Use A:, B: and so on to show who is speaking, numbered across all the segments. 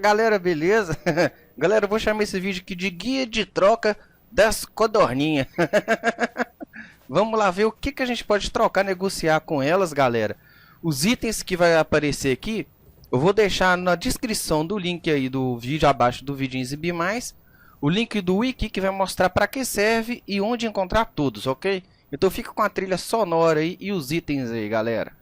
A: galera, beleza? Galera, eu vou chamar esse vídeo aqui de guia de troca das codorninhas. Vamos lá ver o que a gente pode trocar, negociar com elas, galera. Os itens que vai aparecer aqui, eu vou deixar na descrição do link aí do vídeo, abaixo do vídeo em exibir mais. O link do wiki que vai mostrar para que serve e onde encontrar todos, ok? Então fica com a trilha sonora aí e os itens aí, galera.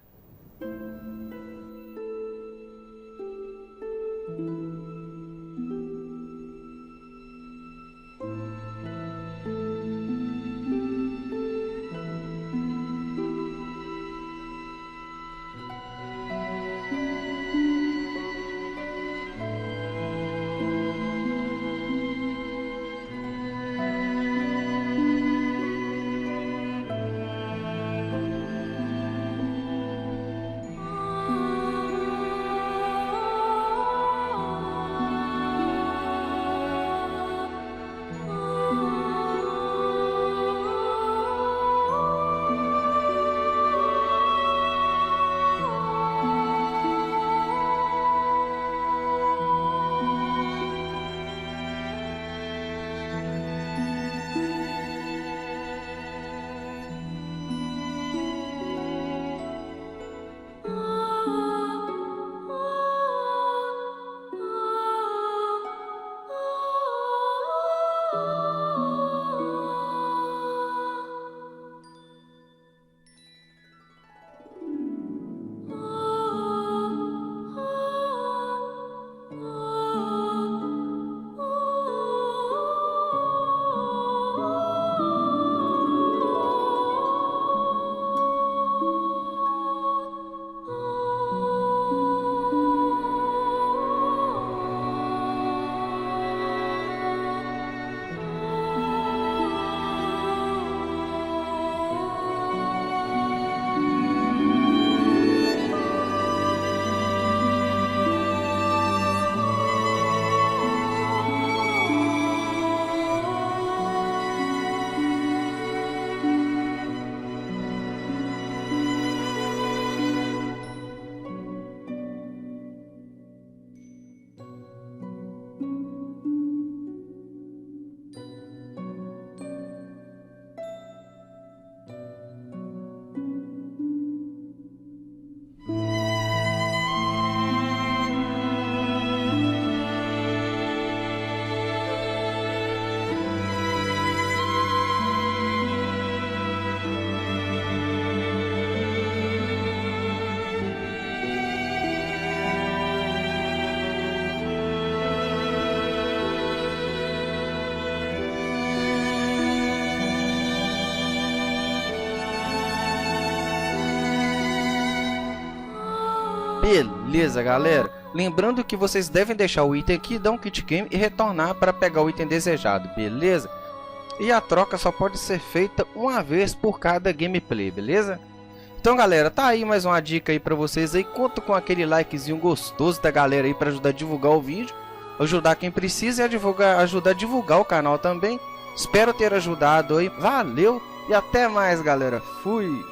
A: Beleza, galera. Lembrando que vocês devem deixar o item aqui, dar um kit game e retornar para pegar o item desejado, beleza? E a troca só pode ser feita uma vez por cada gameplay, beleza? Então, galera, tá aí mais uma dica aí para vocês aí. Conto com aquele likezinho gostoso da galera aí para ajudar a divulgar o vídeo, ajudar quem precisa e ajudar a divulgar o canal também. Espero ter ajudado aí. Valeu e até mais, galera. Fui.